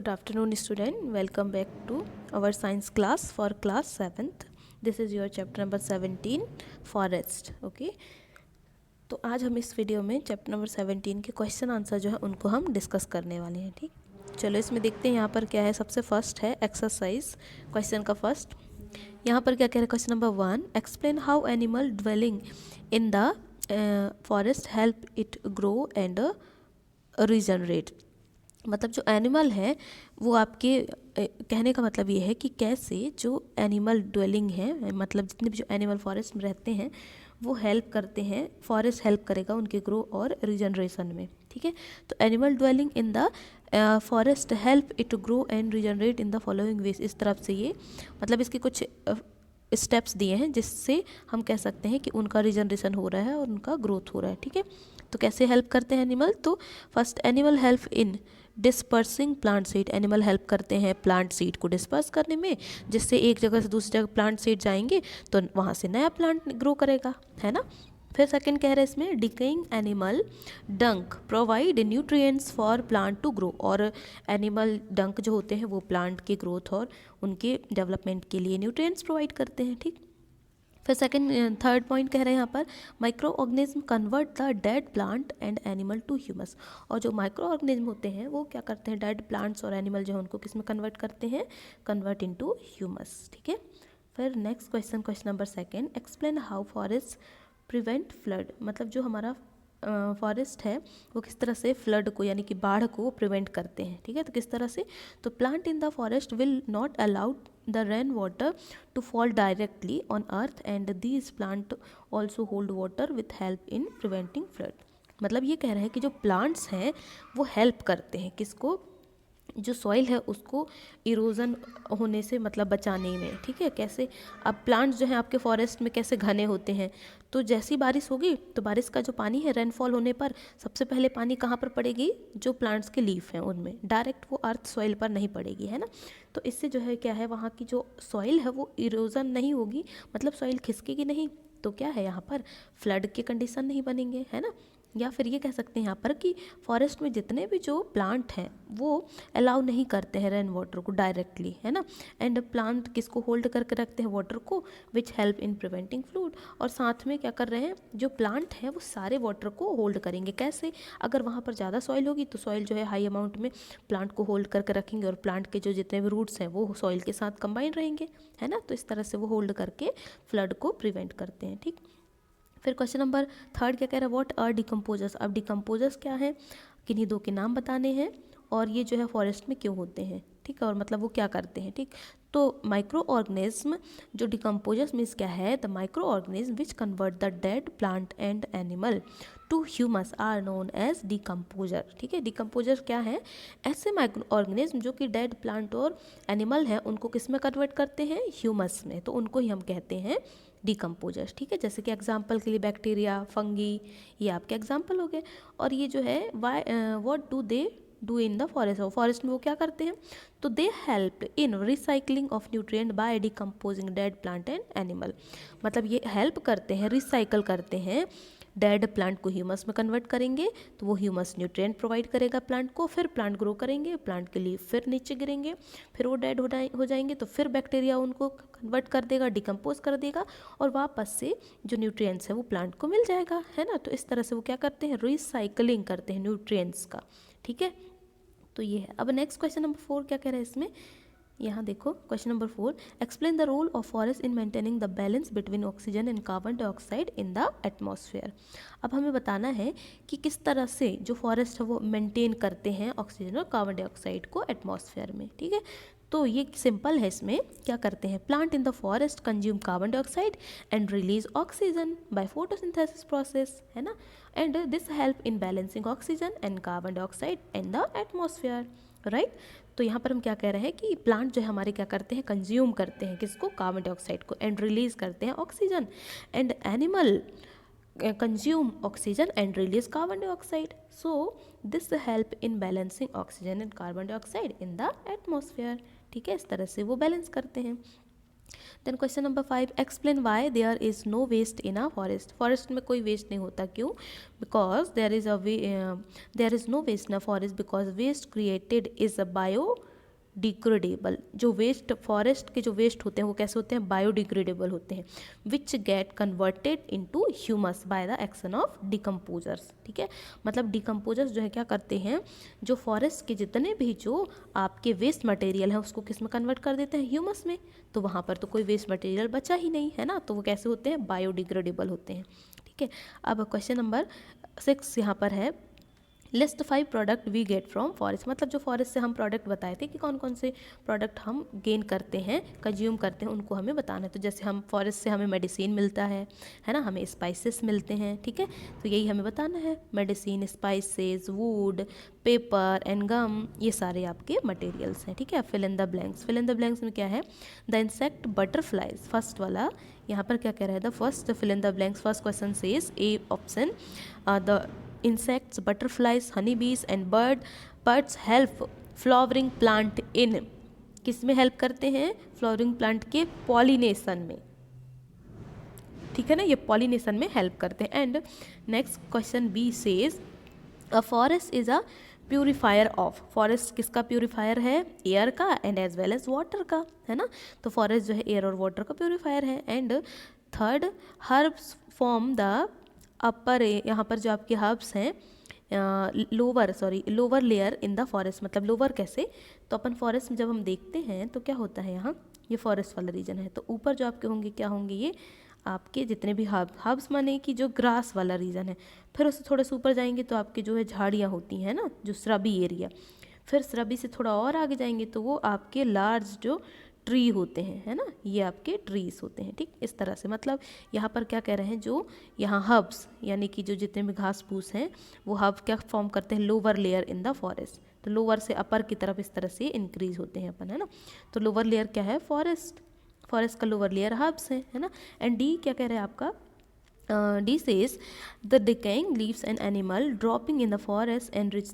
Good afternoon student, welcome back to our science class for class 7th. This is your chapter number 17 forest. Okay, तो आज हम इस video में chapter number 17 के question answer जो है उनको हम डिस्कस करने वाले हैं. ठीक, चलो इसमें देखते हैं यहाँ पर क्या है. सबसे फर्स्ट है एक्सरसाइज क्वेश्चन का फर्स्ट. यहाँ पर क्या कह रहे हैं question number 1, explain how animal dwelling in the forest help it grow and regenerate. मतलब जो एनिमल है वो आपके कहने का मतलब ये है कि कैसे जो एनिमल ड्वेलिंग है, मतलब जितने भी जो एनिमल फॉरेस्ट में रहते हैं वो हेल्प करते हैं, फॉरेस्ट हेल्प करेगा उनके ग्रो और रीजनरेशन में. ठीक है, तो animal dwelling in the forest help it grow and regenerate in the following veg. इस तरफ से ये मतलब इसके कुछ स्टेप्स दिए हैं जिससे हम कह सकते हैं कि उनका रीजनरेशन हो रहा है और उनका ग्रोथ हो रहा है. ठीक है, तो कैसे हेल्प करते हैं एनिमल. तो first animal help in dispersing plant seed. Animal help करते हैं प्लांट सीड को डिस्पर्स करने में, जिससे एक जगह से दूसरी जगह प्लांट सीड जाएंगे तो वहाँ से नया प्लांट ग्रो करेगा, है ना. फिर सेकंड कह रहे हैं इसमें decaying animal dung provide nutrients for plant to grow. और एनिमल डंक जो होते हैं वो प्लांट की ग्रोथ और उनके डेवलपमेंट के लिए न्यूट्रिएंट्स प्रोवाइड करते हैं. ठीक, फिर थर्ड पॉइंट कह रहे हैं यहाँ पर microorganism convert the dead plant and animal to humus. और जो माइक्रो ऑर्गेनिज्म होते हैं वो क्या करते हैं, डेड प्लांट्स और एनिमल जो है उनको किस में कन्वर्ट करते हैं, कन्वर्ट इनटू ह्यूमस. ठीक है, फिर next question, question number 2, explain how forest prevent flood. मतलब जो हमारा फॉरेस्ट है वो किस तरह से फ्लड को यानी कि बाढ़ को प्रिवेंट करते हैं. ठीक है, तो किस तरह से, तो plant in the forest will not allowed the rain water to fall directly on earth and these plant also hold water with help in preventing flood. मतलब ये कह रहे हैं कि जो प्लांट्स हैं वो हेल्प करते हैं किसको, जो सॉइल है उसको इरोजन होने से मतलब बचाने में. ठीक है, कैसे, अब प्लांट्स जो हैं आपके फॉरेस्ट में कैसे घने होते हैं, तो जैसी बारिश होगी तो बारिश का जो पानी है रेनफॉल होने पर सबसे पहले पानी कहाँ पर पड़ेगी, जो प्लांट्स के लीफ हैं उनमें, डायरेक्ट वो अर्थ सॉइल पर नहीं पड़ेगी, है ना. तो इससे जो है क्या है, वहाँ की जो सॉइल है वो इरोजन नहीं होगी, मतलब सॉइल खिसकेगी नहीं, तो क्या है यहाँ पर फ्लड के कंडीशन नहीं बनेंगे, है ना. या फिर ये कह सकते हैं यहाँ पर कि फॉरेस्ट में जितने भी जो प्लांट हैं वो अलाउ नहीं करते हैं रेन वाटर को डायरेक्टली, है ना. एंड प्लांट किसको होल्ड करके रखते हैं, वाटर को, which help in preventing fluid. और साथ में क्या कर रहे हैं, जो प्लांट हैं वो सारे वाटर को होल्ड करेंगे. कैसे, अगर वहाँ पर ज़्यादा सॉइल होगी तो सॉइल जो है हाई अमाउंट में प्लांट को होल्ड करके रखेंगे और प्लांट के जो जितने भी रूट्स हैं वो सॉइल के साथ कंबाइन रहेंगे, है ना. तो इस तरह से वो होल्ड करके फ्लड को प्रिवेंट करते हैं. ठीक, फिर क्वेश्चन नंबर 3 क्या कह रहा है, व्हाट आर डिकम्पोजर्स. अब डिकम्पोजर्स क्या है, किन्हीं दो के नाम बताने हैं और ये जो है फॉरेस्ट में क्यों होते हैं. ठीक है, और मतलब वो क्या करते हैं. ठीक, तो माइक्रो ऑर्गेनिज्म जो डिकम्पोजर्स मीन्स क्या है, the microorganism which convert the dead plant and animal to humus are known as decomposer. ठीक है, डिकम्पोजर क्या है, ऐसे माइक्रो ऑर्गेनिज्म जो कि डेड प्लांट और एनिमल हैं उनको किस में कन्वर्ट करते हैं, ह्यूमस में, तो उनको ही हम कहते हैं डिकम्पोजर्स. ठीक है, जैसे कि एग्जांपल के लिए बैक्टीरिया, फंगी, ये आपके एग्जांपल हो गए. और ये जो है why what do they do in the forest, forest में वो क्या करते हैं, तो they help in recycling of nutrient by decomposing dead plant and animal. मतलब ये हेल्प करते हैं, रिसाइकल करते हैं, डेड प्लांट को ह्यूमस में कन्वर्ट करेंगे तो वो ह्यूमस न्यूट्रिएंट प्रोवाइड करेगा प्लांट को, फिर प्लांट ग्रो करेंगे, प्लांट के लिए फिर नीचे गिरेंगे, फिर वो डेड हो जाएंगे तो फिर बैक्टीरिया उनको कन्वर्ट कर देगा, डिकम्पोज कर देगा और वापस से जो न्यूट्रिएंट्स है वो प्लांट को मिल जाएगा, है ना. तो इस तरह से वो क्या करते हैं, रिसाइकलिंग करते हैं न्यूट्रिएंट्स का. ठीक है, तो ये है. अब नेक्स्ट क्वेश्चन नंबर 4 क्या कह रहा है इसमें, यहाँ देखो question number 4, explain the role of forest in maintaining the balance between oxygen and carbon dioxide in the atmosphere. अब हमें बताना है कि किस तरह से जो फॉरेस्ट है वो मेंटेन करते हैं ऑक्सीजन और कार्बन डाइऑक्साइड को एटमॉस्फेयर में. ठीक है, तो ये सिंपल है, इसमें क्या करते हैं, plant in the forest consume carbon dioxide and release oxygen by photosynthesis process, है ना. And this help in balancing oxygen and carbon dioxide in the atmosphere, right. तो यहाँ पर हम क्या कह रहे हैं कि प्लांट जो है हमारे क्या करते हैं, कंज्यूम करते हैं किसको, कार्बन डाइऑक्साइड को, एंड रिलीज करते हैं oxygen. And animal consume oxygen and release carbon dioxide. So this help in balancing oxygen and carbon dioxide in the atmosphere. ठीक है, इस तरह से वो बैलेंस करते हैं. Then question number 5, explain why there is no waste in a forest. Forest में कोई वेस्ट नहीं होता, क्यों, because there is no waste in a forest because West created is a bio biodegradable, जो वेस्ट फॉरेस्ट के जो waste होते हैं वो कैसे होते हैं, बायोडिग्रेडेबल होते हैं, which get converted into humus by the action of decomposers. ठीक है, मतलब डिकम्पोजर्स जो है क्या करते हैं, जो फॉरेस्ट के जितने भी जो आपके वेस्ट मटेरियल है उसको किस में कन्वर्ट कर देते हैं, ह्यूमस में। तो वहाँ पर तो कोई वेस्ट मटेरियल बचा ही नहीं है ना, तो वो कैसे होते हैं, बायोडिग्रेडेबल होते हैं। ठीक है, अब क्वेश्चन नंबर 6 यहाँ पर है, list 5 product we get from forest. मतलब जो फॉरेस्ट से हम प्रोडक्ट बताए थे कि कौन कौन से प्रोडक्ट हम गेन करते हैं, कंज्यूम करते हैं, उनको हमें बताना है। तो जैसे हम फॉरेस्ट से हमें मेडिसिन मिलता है ना, हमें स्पाइसेस मिलते हैं। ठीक है, तो यही हमें बताना है, medicine, spices, wood, paper and gum, ये सारे आपके मटेरियल्स हैं। ठीक है, fill in the blanks. Fill in the blanks में क्या है, द इंसेक्ट बटरफ्लाइज, फर्स्ट वाला यहाँ पर क्या कह रहा है, the first fill in the blanks, first question says A option, the insects, butterflies, honeybees and birds help flowering plant in, किस में हेल्प करते हैं, फ्लावरिंग प्लांट के पॉलिनेशन में। ठीक है ना, ये पॉलिनेशन में हेल्प करते हैं। And next question B says a forest is a purifier of, forest किसका प्यूरिफायर है, एयर का and as well as water का, है ना। तो फॉरेस्ट जो है एयर और वाटर का प्यूरिफायर है। And third, herbs form the upper, यहाँ पर जो आपके हर्ब्स हैं lower layer in the forest, मतलब लोअर कैसे, तो अपन फॉरेस्ट में जब हम देखते हैं तो क्या होता है, यहाँ ये फॉरेस्ट वाला रीजन है, तो ऊपर जो आपके होंगे क्या होंगे, ये आपके जितने भी हर्ब्स माने कि जो ग्रास वाला रीजन है। फिर उससे थोड़े से ऊपर जाएंगे तो आपके जो है झाड़ियाँ होती हैं ना, जो श्रबी एरिया। फिर श्रबी से थोड़ा और आगे जाएंगे तो वो आपके लार्ज जो ट्री होते हैं, है ना, ये आपके ट्रीज होते हैं। ठीक, इस तरह से मतलब यहाँ पर क्या कह रहे हैं, जो यहाँ हर्ब्स यानी कि जो जितने भी घास फूस हैं वो हर्ब क्या फॉर्म करते हैं, lower layer in the forest. तो लोअर से अपर की तरफ इस तरह से इंक्रीज होते हैं अपन, है ना। तो लोअर लेयर क्या है, फॉरेस्ट, फॉरेस्ट का लोअर लेयर हर्ब्स है ना। एंड डी क्या कह रहे हैं आपका, D says the decaying leaves and animal dropping in the forest enrich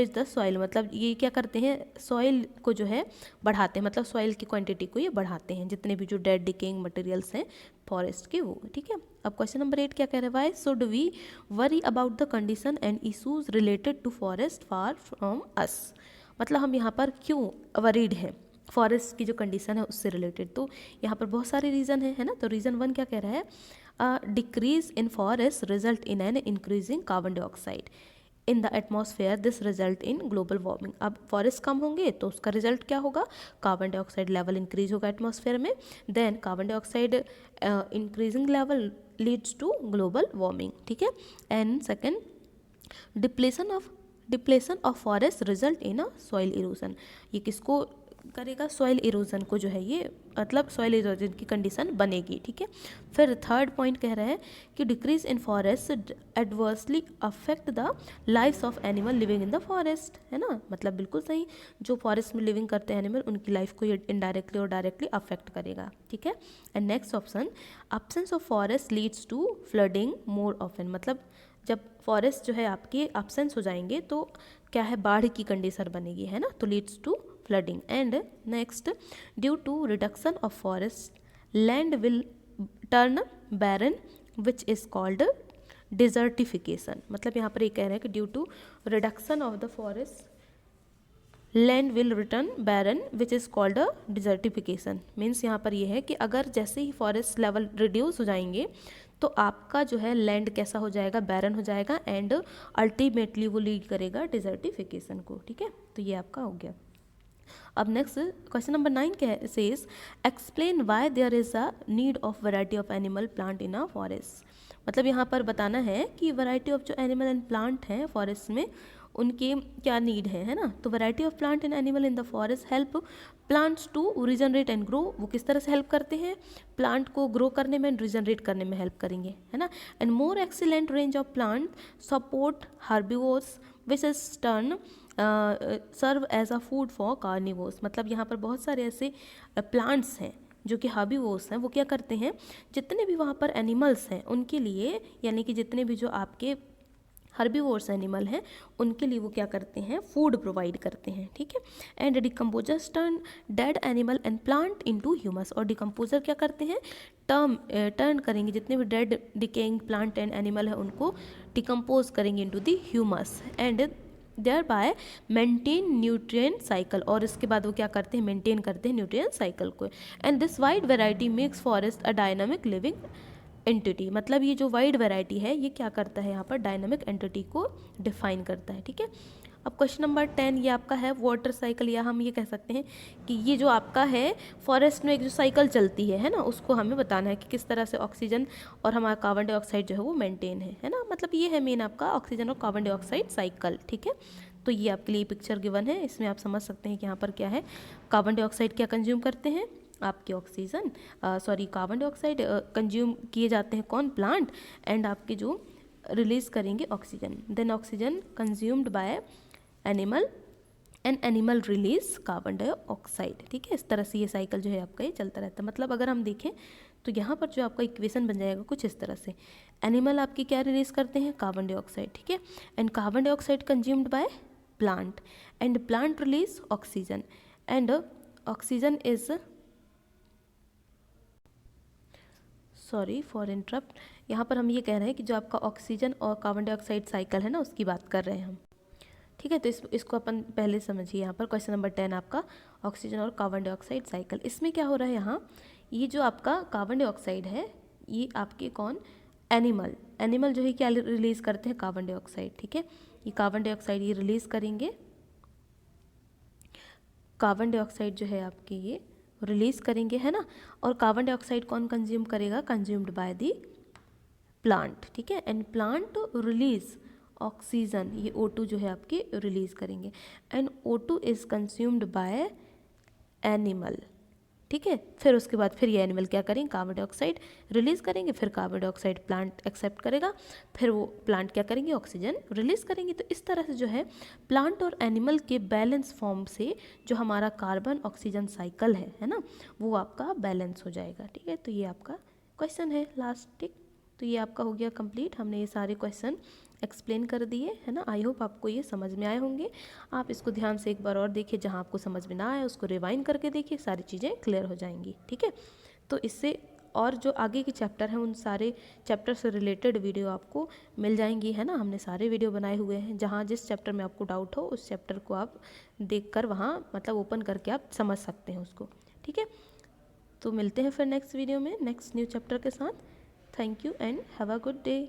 the soil, मतलब ये क्या करते हैं, सॉइल को जो है बढ़ाते हैं, मतलब सॉइल की क्वांटिटी को ये बढ़ाते हैं, जितने भी जो डेड डिकेइंग मटेरियल्स हैं फॉरेस्ट के वो। ठीक है, अब क्वेश्चन नंबर 8 क्या कह रहे हैं, why should we worry about the condition and issues related to forest far from us, मतलब हम यहाँ पर क्यों वरीड हैं फॉरेस्ट की जो कंडीशन है उससे रिलेटेड। तो यहाँ पर बहुत सारे रीज़न है ना। तो रीज़न 1 क्या कह रहा है, decrease in forest result in an increasing carbon dioxide in the atmosphere, this result in global warming. अब फॉरेस्ट कम होंगे तो उसका रिजल्ट क्या होगा, कार्बन डाइऑक्साइड लेवल इंक्रीज होगा एटमॉस्फेयर में, then carbon dioxide increasing level leads to global warming. ठीक है, and second, depletion of forest result in a soil erosion, ये किसको करेगा, सॉइल इरोजन को जो है ये, मतलब सॉइल इरोजन की कंडीशन बनेगी। ठीक है, फिर थर्ड पॉइंट कह रहा है कि decrease in forest adversely affect the lifes of animal living in the forest, है ना, मतलब बिल्कुल सही, जो फॉरेस्ट में लिविंग करते हैं एनिमल उनकी लाइफ को ये इनडायरेक्टली और डायरेक्टली अफेक्ट करेगा। ठीक है, and next option, absence of forest leads to flooding more often, मतलब जब फॉरेस्ट जो है आपके एब्सेंस हो जाएंगे तो क्या है, बाढ़ की कंडीशन बनेगी, है ना, तो leads to flooding. And next, due to reduction of forest, land will turn barren, which is called desertification, मतलब यहाँ पर ये कह रहे हैं कि due to reduction of the forest land will return barren which is called a desertification. Means यहाँ पर ये है कि अगर जैसे ही फॉरेस्ट लेवल रिड्यूस हो जाएंगे तो आपका जो है लैंड कैसा हो जाएगा, बैरन हो जाएगा, एंड अल्टीमेटली वो लीड करेगा डिजर्टिफिकेशन को। ठीक है, तो ये आपका हो गया। अब नेक्स्ट क्वेश्चन नंबर 9 क्या है, says explain why there is a need of variety of animal plant in a forest, मतलब यहाँ पर बताना है कि वैरायटी ऑफ जो एनिमल एंड प्लांट हैं फॉरेस्ट में उनके क्या नीड है ना। तो variety of plant and animal in the forest help plants to regenerate and grow, वो किस तरह से हेल्प करते हैं, प्लांट को ग्रो करने में एंड रीजनरेट करने में हेल्प करेंगे, है ना। And more excellent range of plant support herbivores which is turn serve as a food for carnivores, मतलब यहाँ पर बहुत सारे ऐसे प्लांट्स हैं जो कि हर्बिवोर्स हैं, वो क्या करते हैं, जितने भी वहाँ पर एनिमल्स हैं उनके लिए, यानी कि जितने भी जो आपके हर्बिवोर्स एनिमल हैं उनके लिए वो क्या करते हैं, फूड प्रोवाइड करते हैं। ठीक है, and decomposers turn dead animal and plant into humus, और डिकम्पोजर क्या करते हैं, टर्न करेंगे जितने भी dead decaying plant and animal है उनको डिकम्पोज करेंगे into the humus, and thereby maintain nutrient cycle, और इसके बाद वो क्या करते हैं, मेंटेन करते हैं न्यूट्रिएंट साइकिल को। And this wide variety makes forest a dynamic living entity, मतलब ये जो वाइड वैरायटी है ये क्या करता है, यहाँ पर डायनामिक एंटिटी को डिफाइन करता है। ठीक है, अब क्वेश्चन नंबर 10 ये आपका है वाटर साइकिल, या हम ये कह सकते हैं कि ये जो आपका है फॉरेस्ट में एक जो साइकिल चलती है ना, उसको हमें बताना है कि किस तरह से ऑक्सीजन और हमारा कार्बन डाइऑक्साइड जो है वो मेंटेन है ना, मतलब ये है मेन आपका ऑक्सीजन और कार्बन डाइऑक्साइड साइकिल। ठीक है, तो ये आपके लिए पिक्चर गिवन है, इसमें आप समझ सकते हैं कि यहाँ पर क्या है, कार्बन डाइऑक्साइड क्या कंज्यूम करते हैं आपके ऑक्सीजन, कार्बन डाइऑक्साइड कंज्यूम किए जाते हैं कौन, प्लांट, एंड आपके जो रिलीज करेंगे oxygen, then oxygen consumed by animal and animal release carbon dioxide. ठीक है, इस तरह से ये साइकिल जो है आपका ये चलता रहता है। मतलब अगर हम देखें तो यहाँ पर जो आपका इक्वेशन बन जाएगा कुछ इस तरह से, एनिमल आपकी क्या रिलीज करते हैं, कार्बन डाइऑक्साइड, ठीक है, and carbon dioxide consumed by plant and plant release oxygen, and oxygen is, sorry for interrupt, यहाँ पर हम ये कह रहे हैं कि जो आपका ऑक्सीजन और कार्बन डाइऑक्साइड साइकिल है ना उसकी बात कर रहे हैं हम। ठीक है, तो इसको अपन पहले समझिए। यहाँ पर क्वेश्चन नंबर 10 आपका ऑक्सीजन और कार्बन डाइऑक्साइड साइकिल, इसमें क्या हो रहा है, यहाँ ये जो आपका कार्बन डाइऑक्साइड है ये आपके कौन, एनिमल जो है क्या रिलीज करते हैं, कार्बन डाइऑक्साइड। ठीक है, ये कार्बन डाइऑक्साइड ये रिलीज करेंगे, कार्बन डाइऑक्साइड जो है आपके ये रिलीज करेंगे, है ना, और कार्बन डाइऑक्साइड कौन कंज्यूम करेगा, कंज्यूम्ड बाय दी प्लांट। ठीक है, एंड प्लांट रिलीज ऑक्सीजन, ये O2 जो है आपके रिलीज करेंगे, and O2 is consumed by animal. ठीक है, फिर उसके बाद फिर ये एनिमल क्या करेंगे, कार्बन डाइऑक्साइड रिलीज करेंगे, फिर कार्बन डाइऑक्साइड प्लांट एक्सेप्ट करेगा, फिर वो प्लांट क्या करेंगे, ऑक्सीजन रिलीज करेंगे। तो इस तरह से जो है प्लांट और एनिमल के बैलेंस फॉर्म से जो हमारा कार्बन ऑक्सीजन साइकिल है ना, वो आपका बैलेंस हो जाएगा। ठीक है, तो ये आपका क्वेश्चन है लास्ट। ठीक, तो ये आपका हो गया कंप्लीट, हमने ये सारे क्वेश्चन एक्सप्लेन कर दिए, है ना। आई होप आपको ये समझ में आए होंगे। आप इसको ध्यान से एक बार और देखिए, जहाँ आपको समझ में ना आए उसको रिवाइंड करके देखिए, सारी चीज़ें क्लियर हो जाएंगी। ठीक है, तो इससे और जो आगे के चैप्टर हैं उन सारे चैप्टर से रिलेटेड वीडियो आपको मिल जाएंगी, है ना। हमने सारे वीडियो बनाए हुए हैं, जहाँ जिस चैप्टर में आपको डाउट हो उस चैप्टर को आप देखकर वहाँ मतलब ओपन करके आप समझ सकते हैं उसको। ठीक है, तो मिलते हैं फिर नेक्स्ट वीडियो में नेक्स्ट न्यू चैप्टर के साथ। Thank you and have a good day.